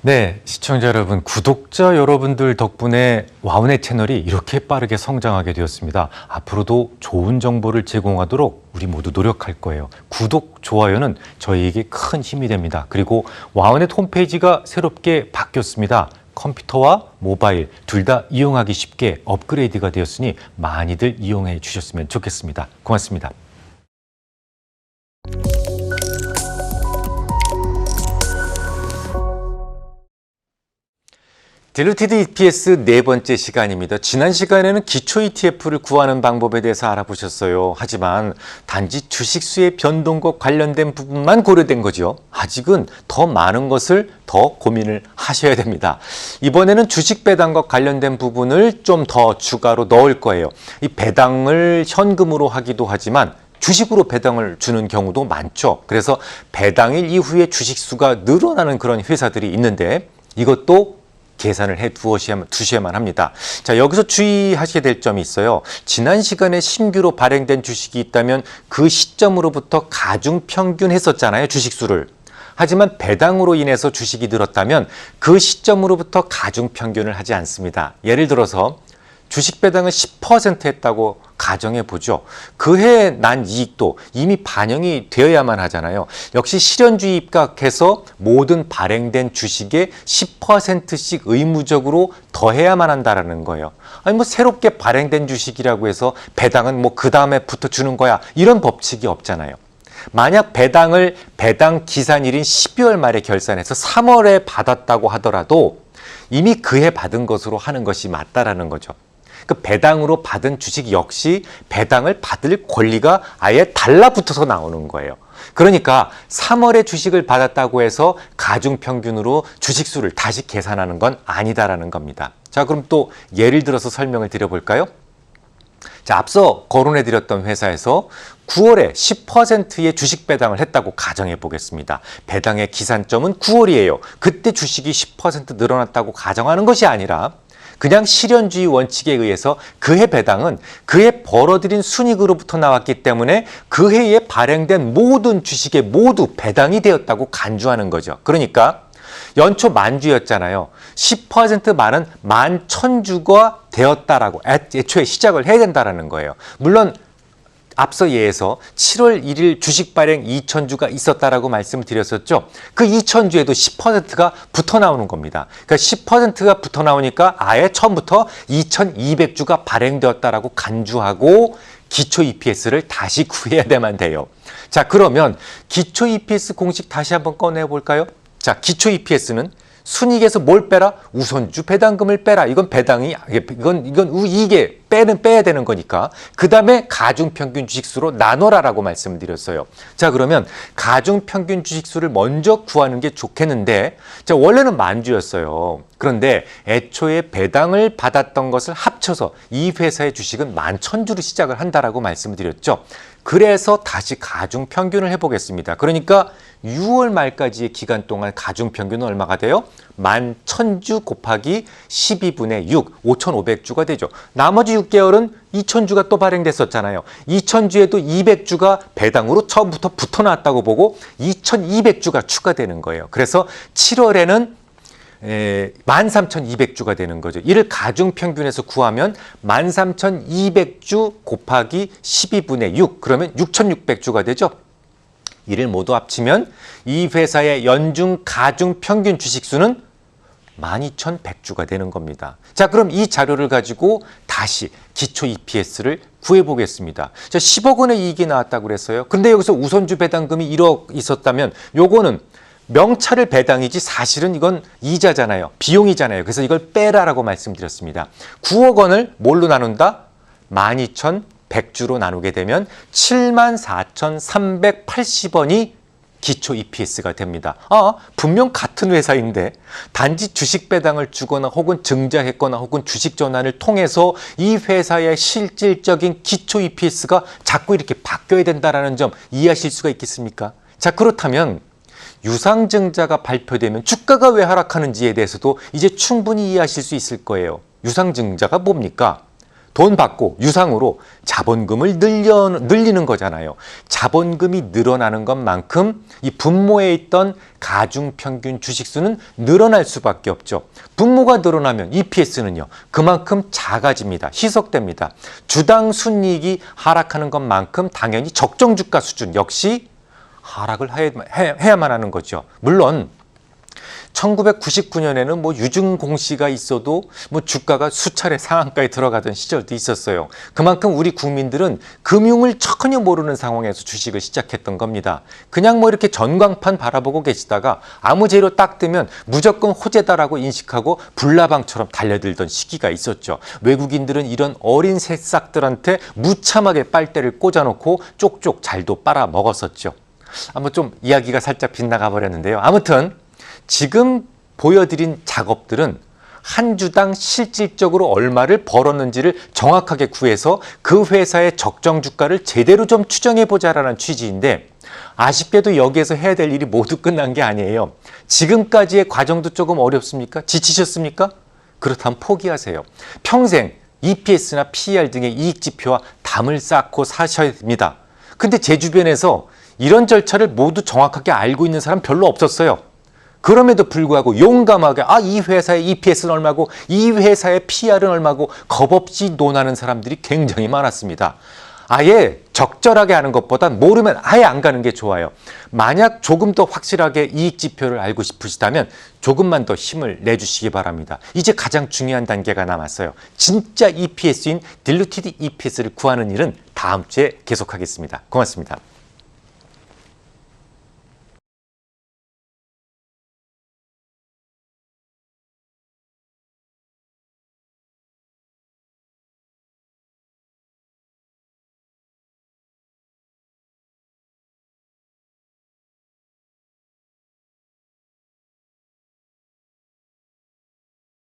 네, 시청자 여러분, 구독자 여러분들 덕분에 와우넷 채널이 이렇게 빠르게 성장하게 되었습니다. 앞으로도 좋은 정보를 제공하도록 우리 모두 노력할 거예요. 구독, 좋아요는 저희에게 큰 힘이 됩니다. 그리고 와우넷 홈페이지가 새롭게 바뀌었습니다. 컴퓨터와 모바일 둘 다 이용하기 쉽게 업그레이드가 되었으니 많이들 이용해 주셨으면 좋겠습니다. 고맙습니다. 딜루티드 EPS 네 번째 시간입니다. 지난 시간에는 기초 ETF를 구하는 방법에 대해서 알아보셨어요. 하지만 단지 주식수의 변동과 관련된 부분만 고려된 거죠. 아직은 더 많은 것을 더 고민을 하셔야 됩니다. 이번에는 주식 배당과 관련된 부분을 좀 더 추가로 넣을 거예요. 이 배당을 현금으로 하기도 하지만 주식으로 배당을 주는 경우도 많죠. 그래서 배당일 이후에 주식수가 늘어나는 그런 회사들이 있는데 이것도 계산을 해 두셔야만 합니다. 자, 여기서 주의하시게 될 점이 있어요. 지난 시간에 신규로 발행된 주식이 있다면 그 시점으로부터 가중평균 했었잖아요. 주식수를. 하지만 배당으로 인해서 주식이 늘었다면 그 시점으로부터 가중평균을 하지 않습니다. 예를 들어서 주식 배당을 10% 했다고 가정해 보죠. 그해 난 이익도 이미 반영이 되어야만 하잖아요. 역시 실현주의 입각해서 모든 발행된 주식에 10%씩 의무적으로 더해야만 한다는 거예요. 아니 뭐 새롭게 발행된 주식이라고 해서 배당은 뭐 그 다음에 부터 주는 거야. 이런 법칙이 없잖아요. 만약 배당을 배당 기산일인 12월 말에 결산해서 3월에 받았다고 하더라도 이미 그해 받은 것으로 하는 것이 맞다라는 거죠. 그 배당으로 받은 주식 역시 배당을 받을 권리가 아예 달라붙어서 나오는 거예요. 그러니까 3월에 주식을 받았다고 해서 가중평균으로 주식수를 다시 계산하는 건 아니다라는 겁니다. 자, 그럼 또 예를 들어서 설명을 드려볼까요? 자, 앞서 거론해드렸던 회사에서 9월에 10%의 주식 배당을 했다고 가정해 보겠습니다. 배당의 기산점은 9월이에요. 그때 주식이 10% 늘어났다고 가정하는 것이 아니라 그냥 실현주의 원칙에 의해서 그해 배당은 그해 벌어들인 순이익으로부터 나왔기 때문에 그해에 발행된 모든 주식에 모두 배당이 되었다고 간주하는 거죠. 그러니까 연초 만주였잖아요. 10% 말은 11,000주가 되었다라고 애초에 시작을 해야 된다는 거예요. 물론 앞서 예에서 7월 1일 주식 발행 2,000주가 있었다라고 말씀을 드렸었죠. 그 2,000주에도 10%가 붙어 나오는 겁니다. 그러니까 10%가 붙어 나오니까 아예 처음부터 2,200주가 발행되었다라고 간주하고 기초 EPS를 다시 구해야만 돼요. 자, 그러면 기초 EPS 공식 다시 한번 꺼내 볼까요? 자, 기초 EPS는 순이익에서 뭘 빼라? 우선주 배당금을 빼라. 이건 배당이, 이건 이익에 빼야 되는 거니까. 그 다음에 가중평균 주식수로 나눠라라고 말씀을 드렸어요. 자, 그러면 가중평균 주식수를 먼저 구하는 게 좋겠는데, 자, 원래는 만주였어요. 그런데 애초에 배당을 받았던 것을 합쳐서 이 회사의 주식은 11,000주로 시작을 한다라고 말씀을 드렸죠. 그래서 다시 가중평균을 해보겠습니다. 그러니까 6월 말까지의 기간 동안 가중평균은 얼마가 돼요? 11,000주 곱하기 12분의 6, 5,500주가 되죠. 나머지 6개월은 2,000주가 또 발행됐었잖아요. 2,000주에도 200주가 배당으로 처음부터 붙어났다고 보고 2,200주가 추가되는 거예요. 그래서 7월에는 13,200주가 되는 거죠. 이를 가중평균에서 구하면 13,200주 곱하기 12분의 6, 그러면 6,600주가 되죠. 이를 모두 합치면 이 회사의 연중 가중평균 주식수는 12,100주가 되는 겁니다. 자, 그럼 이 자료를 가지고 다시 기초 EPS를 구해보겠습니다. 자, 10억 원의 이익이 나왔다고 그랬어요. 근데 여기서 우선주 배당금이 1억 있었다면 요거는 명찰을 배당이지 사실은 이건 이자잖아요. 비용이잖아요. 그래서 이걸 빼라라고 말씀드렸습니다. 9억 원을 뭘로 나눈다? 12,100주로 나누게 되면 74,380원이 기초 EPS가 됩니다. 분명 같은 회사인데 단지 주식 배당을 주거나 혹은 증자했거나 혹은 주식 전환을 통해서 이 회사의 실질적인 기초 EPS가 자꾸 이렇게 바뀌어야 된다는 점 이해하실 수가 있겠습니까? 자, 그렇다면 유상증자가 발표되면 주가가 왜 하락하는지에 대해서도 이제 충분히 이해하실 수 있을 거예요. 유상증자가 뭡니까? 돈 받고 유상으로 자본금을 늘리는 거잖아요. 자본금이 늘어나는 것만큼 이 분모에 있던 가중평균 주식수는 늘어날 수밖에 없죠. 분모가 늘어나면 EPS는요. 그만큼 작아집니다. 희석됩니다. 주당 순이익이 하락하는 것만큼 당연히 적정 주가 수준 역시 하락을 해야만 하는 거죠. 물론 1999년에는 뭐 유증 공시가 있어도 뭐 주가가 수차례 상한가에 들어가던 시절도 있었어요. 그만큼 우리 국민들은 금융을 전혀 모르는 상황에서 주식을 시작했던 겁니다. 그냥 뭐 이렇게 전광판 바라보고 계시다가 아무 재료 딱 뜨면 무조건 호재다라고 인식하고 불나방처럼 달려들던 시기가 있었죠. 외국인들은 이런 어린 새싹들한테 무참하게 빨대를 꽂아놓고 쪽쪽 잘도 빨아 먹었었죠. 한번 좀 이야기가 살짝 빗나가 버렸는데요. 아무튼 지금 보여드린 작업들은 한 주당 실질적으로 얼마를 벌었는지를 정확하게 구해서 그 회사의 적정 주가를 제대로 좀 추정해보자라는 취지인데 아쉽게도 여기에서 해야 될 일이 모두 끝난 게 아니에요. 지금까지의 과정도 조금 어렵습니까? 지치셨습니까? 그렇다면 포기하세요. 평생 EPS나 PER 등의 이익지표와 담을 쌓고 사셔야 됩니다. 근데 제 주변에서 이런 절차를 모두 정확하게 알고 있는 사람 별로 없었어요. 그럼에도 불구하고 용감하게 이 회사의 EPS는 얼마고 이 회사의 PR은 얼마고 겁없이 논하는 사람들이 굉장히 많았습니다. 아예 적절하게 하는 것보단 모르면 아예 안 가는 게 좋아요. 만약 조금 더 확실하게 이익 지표를 알고 싶으시다면 조금만 더 힘을 내주시기 바랍니다. 이제 가장 중요한 단계가 남았어요. 진짜 EPS인 딜루티드 EPS를 구하는 일은 다음 주에 계속하겠습니다. 고맙습니다.